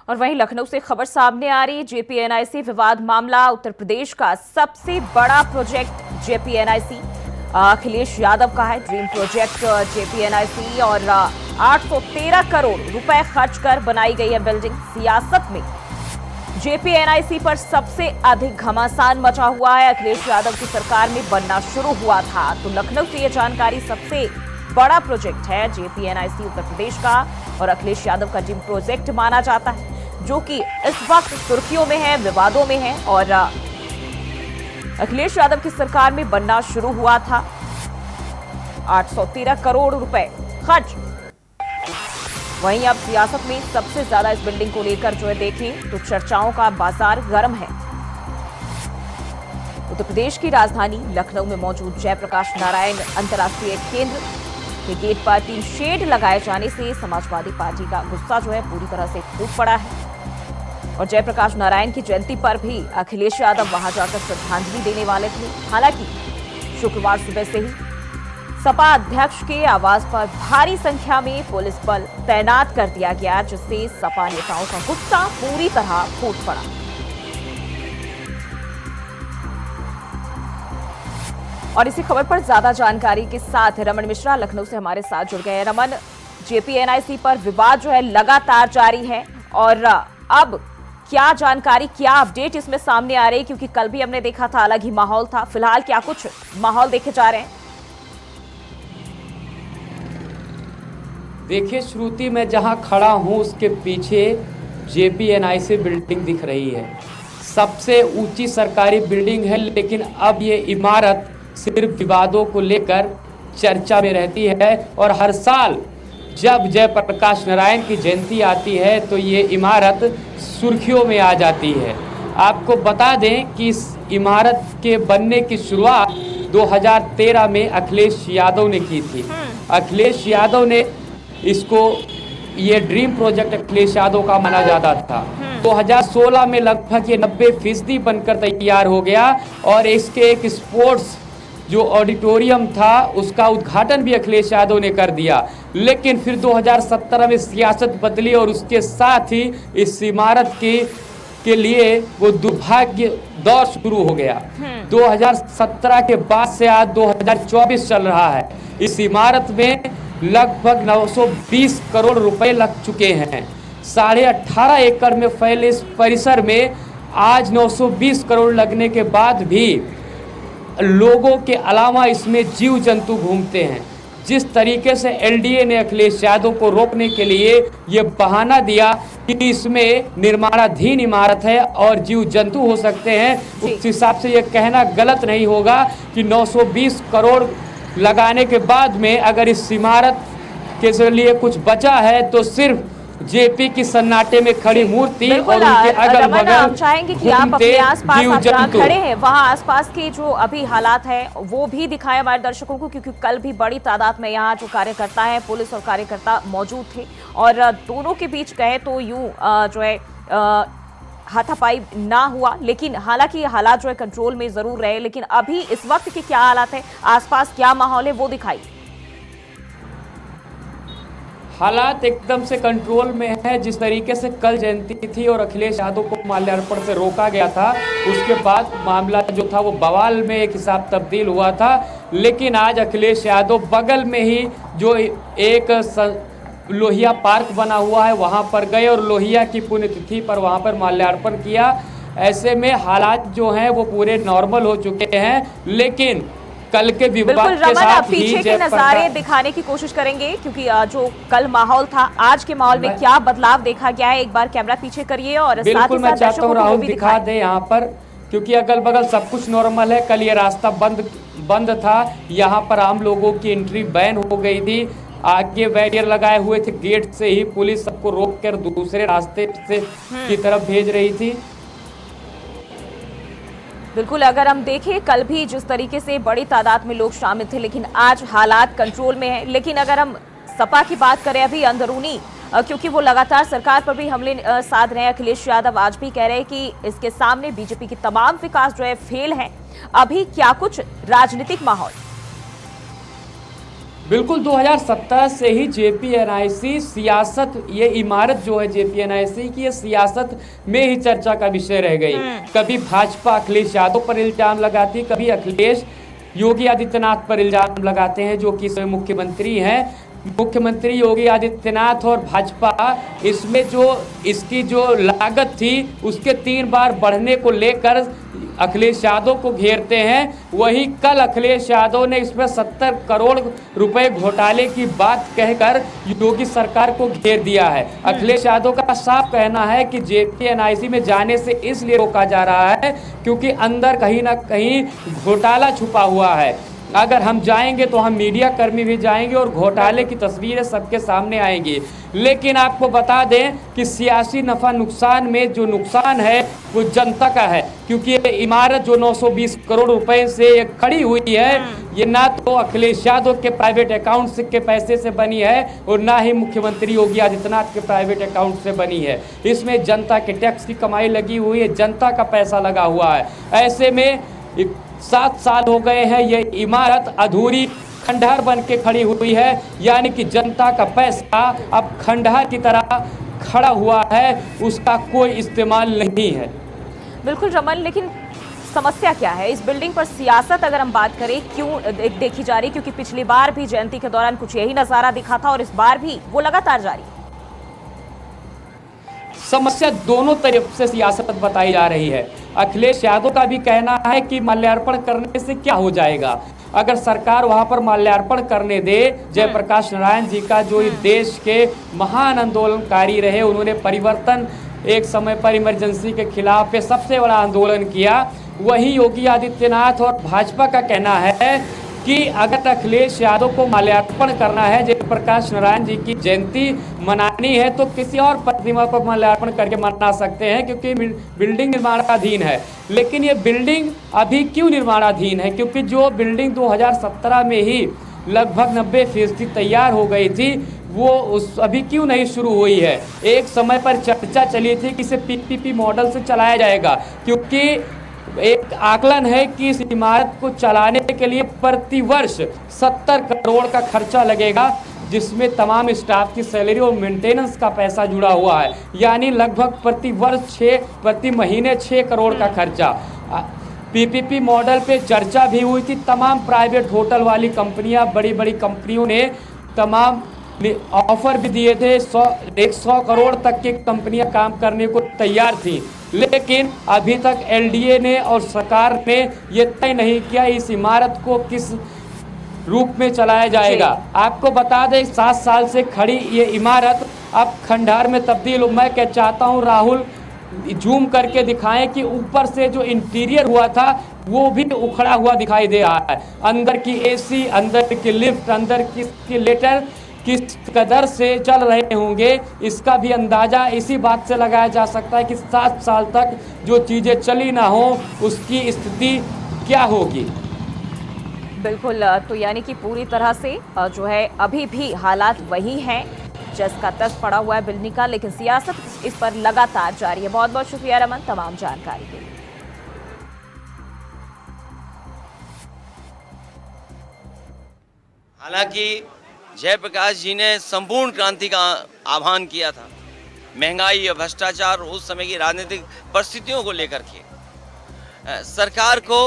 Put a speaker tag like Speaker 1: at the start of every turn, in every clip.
Speaker 1: और वहीं लखनऊ से खबर सामने आ रही है। जेपीएनआईसी विवाद मामला, उत्तर प्रदेश का सबसे बड़ा प्रोजेक्ट जेपीएनआईसी अखिलेश यादव का है। ड्रीम प्रोजेक्ट जेपीएनआईसी और 813 करोड़ रुपए खर्च कर बनाई गई है बिल्डिंग। सियासत में जेपीएनआईसी पर सबसे अधिक घमासान मचा हुआ है। अखिलेश यादव की सरकार में बनना शुरू हुआ था, तो लखनऊ से यह जानकारी। सबसे बड़ा प्रोजेक्ट है जेपीएनआईसी उत्तर प्रदेश का और अखिलेश यादव का ड्रीम प्रोजेक्ट माना जाता है, जो कि इस वक्त सुर्खियों में है, विवादों में है और अखिलेश यादव की सरकार में बनना शुरू हुआ था। 813 करोड़ रुपए खर्च। वहीं अब सियासत में सबसे ज्यादा इस बिल्डिंग को लेकर जो है देखें तो चर्चाओं का बाजार गर्म है। उत्तर प्रदेश की राजधानी लखनऊ में मौजूद जयप्रकाश नारायण अंतर्राष्ट्रीय केंद्र के गेट पर टीन शेड लगाए जाने से समाजवादी पार्टी का गुस्सा जो है पूरी तरह से फूट पड़ा है। और जयप्रकाश नारायण की जयंती पर भी अखिलेश यादव वहां जाकर श्रद्धांजलि देने वाले थे। हालांकि शुक्रवार सुबह से ही सपा अध्यक्ष के आवास पर भारी संख्या में पुलिस बल तैनात कर दिया गया, जिससे सपा नेताओं का गुस्सा पूरी तरह फूट पड़ा। और इसी खबर पर ज्यादा जानकारी के साथ रमन मिश्रा लखनऊ से हमारे साथ जुड़ गए हैं। रमन, जेपीएनआईसी पर विवाद जो है लगातार जारी है और अब क्या जानकारी, क्या अपडेट इसमें सामने आ रही है? क्योंकि कल भी हमने देखा था अलग ही माहौल था। फिलहाल क्या कुछ माहौल देखे जा रहे हैं?
Speaker 2: देखिए श्रुति, मैं जहां खड़ा हूं उसके पीछे जेपीएनआईसी बिल्डिंग दिख रही है। सबसे ऊंची सरकारी बिल्डिंग है, लेकिन अब ये इमारत सिर्फ विवादों को लेकर चर्चा में रहती है और हर साल जब जयप्रकाश नारायण की जयंती आती है तो ये इमारत सुर्खियों में आ जाती है। आपको बता दें कि इस इमारत के बनने की शुरुआत 2013 में अखिलेश यादव ने की थी। अखिलेश यादव ने इसको, ये ड्रीम प्रोजेक्ट अखिलेश यादव का माना जाता था। 2016 में लगभग ये 90% बनकर तैयार हो गया और इसके एक स्पोर्ट्स जो ऑडिटोरियम था उसका उद्घाटन भी अखिलेश यादव ने कर दिया। लेकिन फिर 2017 में सियासत बदली और उसके साथ ही इस इमारत के लिए वो दुर्भाग्य दौर शुरू हो गया। 2017 के बाद से आज 2024 चल रहा है। इस इमारत में लगभग 920 करोड़ रुपए लग चुके हैं। 18.5 एकड़ में फैले इस परिसर में आज 920 करोड़ लगने के बाद भी लोगों के अलावा इसमें जीव जंतु घूमते हैं। जिस तरीके से एलडीए ने अखिलेश यादव को रोकने के लिए ये बहाना दिया कि इसमें निर्माणाधीन इमारत है और जीव जंतु हो सकते हैं, उस हिसाब से ये कहना गलत नहीं होगा कि 920 करोड़ लगाने के बाद में अगर इस इमारत के लिए कुछ बचा है तो सिर्फ जेपी की सन्नाटे में खड़ी मूर्ति और उनके अगल बगल
Speaker 1: हम चाहेंगे कि आप अपने आसपास आप जहां खड़े हैं वहां आसपास के जो अभी हालात है वो भी दिखाएं हमारे दर्शकों को, क्योंकि कल भी बड़ी तादाद में यहाँ जो कार्यकर्ता है, पुलिस और कार्यकर्ता मौजूद थे और दोनों के बीच कहे तो यूं जो है हाथापाई ना हुआ। लेकिन हालांकि हालात जो है कंट्रोल में जरूर रहे। लेकिन अभी इस वक्त के क्या हालात है, आसपास क्या माहौल है, वो दिखाई।
Speaker 2: हालात एकदम से कंट्रोल में है। जिस तरीके से कल जयंती थी और अखिलेश यादव को माल्यार्पण से रोका गया था, उसके बाद मामला जो था वो बवाल में एक हिसाब तब्दील हुआ था। लेकिन आज अखिलेश यादव बगल में ही जो एक लोहिया पार्क बना हुआ है वहां पर गए और लोहिया की पुण्यतिथि पर वहां पर माल्यार्पण किया। ऐसे में हालात जो हैं वो पूरे नॉर्मल हो चुके हैं। लेकिन कल के विवाद के साथ
Speaker 1: पीछे के नजारे दिखाने की कोशिश करेंगे, क्योंकि जो कल माहौल था, आज के माहौल में क्या बदलाव देखा गया है। एक बार कैमरा पीछे करिए और
Speaker 2: बिल्कुल मैं चाहता हूँ राहुल दिखा दे यहाँ पर, क्योंकि अगल बगल सब कुछ नॉर्मल है। कल ये रास्ता बंद था, यहाँ पर आम लोगों की एंट्री बैन हो गई थी। आगे बैरियर लगाए हुए थे, गेट से ही पुलिस सबको रोक कर दूसरे रास्ते से की तरफ भेज रही थी।
Speaker 1: बिल्कुल, अगर हम देखें कल भी जिस तरीके से बड़ी तादाद में लोग शामिल थे, लेकिन आज हालात कंट्रोल में है। लेकिन अगर हम सपा की बात करें अभी अंदरूनी, क्योंकि वो लगातार सरकार पर भी हमले साध रहे हैं। अखिलेश यादव आज भी कह रहे हैं कि इसके सामने बीजेपी की तमाम विकास जो है फेल है। अभी क्या कुछ राजनीतिक माहौल?
Speaker 2: बिल्कुल 2017 से ही जेपीएनआईसी सियासत, ये इमारत जो है जेपीएनआईसी की, ये सियासत में ही चर्चा का विषय रह गई। कभी भाजपा अखिलेश यादव पर इल्जाम लगाती, कभी अखिलेश योगी आदित्यनाथ पर इल्जाम लगाते हैं, जो कि मुख्यमंत्री हैं। मुख्यमंत्री योगी आदित्यनाथ और भाजपा इसमें जो इसकी जो लागत थी उसके 3 बार बढ़ने को लेकर अखिलेश यादव को घेरते हैं। वही कल अखिलेश यादव ने इसमें 70 करोड़ रुपए घोटाले की बात कहकर योगी सरकार को घेर दिया है। अखिलेश यादव का साफ कहना है कि जेपीएनआईसी में जाने से इसलिए रोका जा रहा है क्योंकि अंदर कहीं ना कहीं घोटाला छुपा हुआ है। अगर हम जाएंगे तो हम मीडिया कर्मी भी जाएंगे और घोटाले की तस्वीरें सबके सामने आएंगी। लेकिन आपको बता दें कि सियासी नफा नुकसान में जो नुकसान है वो जनता का है, क्योंकि ये इमारत जो 920 करोड़ रुपए से खड़ी हुई है, ये ना तो अखिलेश यादव के प्राइवेट अकाउंट के पैसे से बनी है और ना ही मुख्यमंत्री योगी आदित्यनाथ के प्राइवेट अकाउंट से बनी है। इसमें जनता के टैक्स की कमाई लगी हुई है, जनता का पैसा लगा हुआ है। ऐसे में 7 साल हो गए हैं, ये इमारत अधूरी खंडहर बन के खड़ी हुई है, यानी कि जनता का पैसा अब खंडहर की तरह खड़ा हुआ है, उसका कोई इस्तेमाल नहीं है।
Speaker 1: बिल्कुल रमन, लेकिन समस्या क्या है इस बिल्डिंग पर? सियासत अगर हम बात करें क्यों देखी जा रही, क्योंकि पिछली बार भी जयंती के दौरान कुछ यही नजारा दिखा था और इस बार भी वो लगातार जारी है।
Speaker 2: समस्या दोनों तरफ से सियासत बताई जा रही है। अखिलेश यादव का भी कहना है कि माल्यार्पण करने से क्या हो जाएगा, अगर सरकार वहां पर माल्यार्पण करने दे। जयप्रकाश नारायण जी का जो इस देश के महान आंदोलनकारी रहे, उन्होंने परिवर्तन एक समय पर इमरजेंसी के खिलाफ पे सबसे बड़ा आंदोलन किया। वही योगी आदित्यनाथ और भाजपा का कहना है कि अगर अखिलेश यादव को माल्यार्पण करना है, जयप्रकाश नारायण जी की जयंती मनानी है, तो किसी और प्रतिमा पर माल्यार्पण करके मना सकते हैं, क्योंकि बिल्डिंग निर्माणाधीन है। लेकिन ये बिल्डिंग अभी क्यों निर्माणाधीन है? क्योंकि जो बिल्डिंग 2017 में ही लगभग 90% तैयार हो गई थी, वो अभी क्यों नहीं शुरू हुई है? एक समय पर चर्चा चली थी कि इसे पीपीपी मॉडल से चलाया जाएगा, क्योंकि एक आकलन है कि इस इमारत को चलाने के लिए प्रतिवर्ष 70 करोड़ का खर्चा लगेगा, जिसमें तमाम स्टाफ की सैलरी और मेंटेनेंस का पैसा जुड़ा हुआ है, यानी लगभग प्रति महीने 6 करोड़ का खर्चा। पीपीपी मॉडल पे चर्चा भी हुई थी। तमाम प्राइवेट होटल वाली कंपनियां, बड़ी बड़ी कंपनियों ने तमाम ऑफर भी दिए थे। 100 करोड़ तक की कंपनियां काम करने को तैयार थी, लेकिन अभी तक एलडीए ने और सरकार ने ये तय नहीं किया इस इमारत को किस रूप में चलाया जाएगा। आपको बता दें 7 साल से खड़ी ये इमारत अब खंडहर में तब्दील हो। मैं क्या चाहता हूँ राहुल, जूम करके दिखाएं कि ऊपर से जो इंटीरियर हुआ था वो भी उखड़ा हुआ दिखाई दे रहा है। अंदर की एसी, अंदर की लिफ्ट, अंदर की एस्केलेटर किस कदर से चल रहे होंगे, इसका भी अंदाजा इसी बात से लगाया जा सकता है कि 7 साल तक जो चीज़ें चली ना हो उसकी स्थिति क्या होगी।
Speaker 1: बिल्कुल, तो यानी कि पूरी तरह से जो है अभी भी हालात वही हैं जिसका तस पड़ा हुआ है बिल्डिंग का, लेकिन सियासत इस पर लगातार जारी है। बहुत बहुत शुक्रिया रमन तमाम जानकारी के लिए।
Speaker 3: हालांकि जयप्रकाश जी ने संपूर्ण क्रांति का आह्वान किया था, महंगाई या भ्रष्टाचार उस समय की राजनीतिक परिस्थितियों को लेकर के सरकार को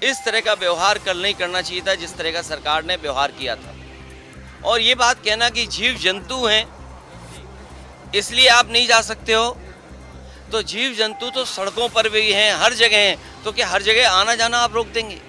Speaker 3: इस तरह का व्यवहार नहीं करना चाहिए था जिस तरह का सरकार ने व्यवहार किया था। और ये बात कहना कि जीव जंतु हैं इसलिए आप नहीं जा सकते हो, तो जीव जंतु तो सड़कों पर भी हैं, हर जगह हैं, तो क्या हर जगह आना जाना आप रोक देंगे?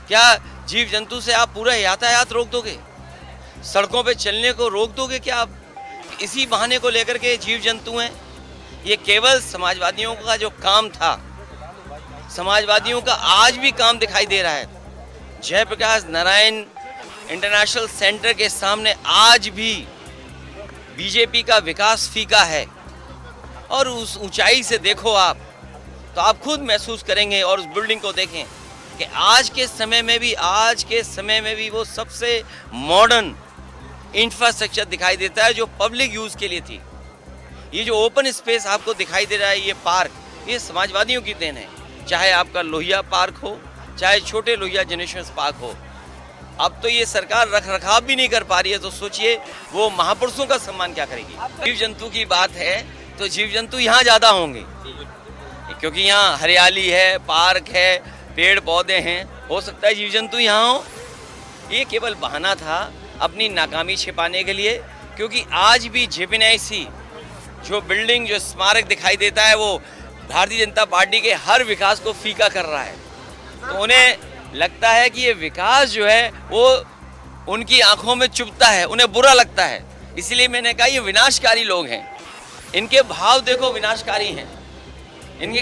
Speaker 3: क्या जीव जंतु से आप पूरा यातायात रोक दोगे? सड़कों पे चलने को रोक दोगे क्या आप? इसी बहाने को लेकर के जीव जंतु हैं। ये केवल समाजवादियों का जो काम था, समाजवादियों का आज भी काम दिखाई दे रहा है। जयप्रकाश नारायण इंटरनेशनल सेंटर के सामने आज भी बीजेपी का विकास फीका है, और उस ऊंचाई से देखो आप तो आप खुद महसूस करेंगे, और उस बिल्डिंग को देखें कि आज के समय में भी वो सबसे मॉडर्न इंफ्रास्ट्रक्चर दिखाई देता है जो पब्लिक यूज़ के लिए थी। ये जो ओपन स्पेस आपको दिखाई दे रहा है, ये पार्क, ये समाजवादियों की देन है। चाहे आपका लोहिया पार्क हो, चाहे छोटे लोहिया जनरेशन पार्क हो, अब तो ये सरकार रख रखाव भी नहीं कर पा रही है, तो सोचिए वो महापुरुषों का सम्मान क्या करेगी। जीव जंतु की बात है तो जीव जंतु यहाँ ज़्यादा होंगे, क्योंकि यहाँ हरियाली है, पार्क है, पेड़ पौधे हैं, हो सकता है जीव जंतु यहाँ हो। ये केवल बहाना था अपनी नाकामी छिपाने के लिए, क्योंकि आज भी जेपीएनआईसी जो बिल्डिंग, जो स्मारक दिखाई देता है, वो भारतीय जनता पार्टी के हर विकास को फीका कर रहा है। तो उन्हें लगता है कि ये विकास जो है वो उनकी आंखों में चुभता है, उन्हें बुरा लगता है। इसलिए मैंने कहा ये विनाशकारी लोग हैं, इनके भाव देखो विनाशकारी हैं, इनके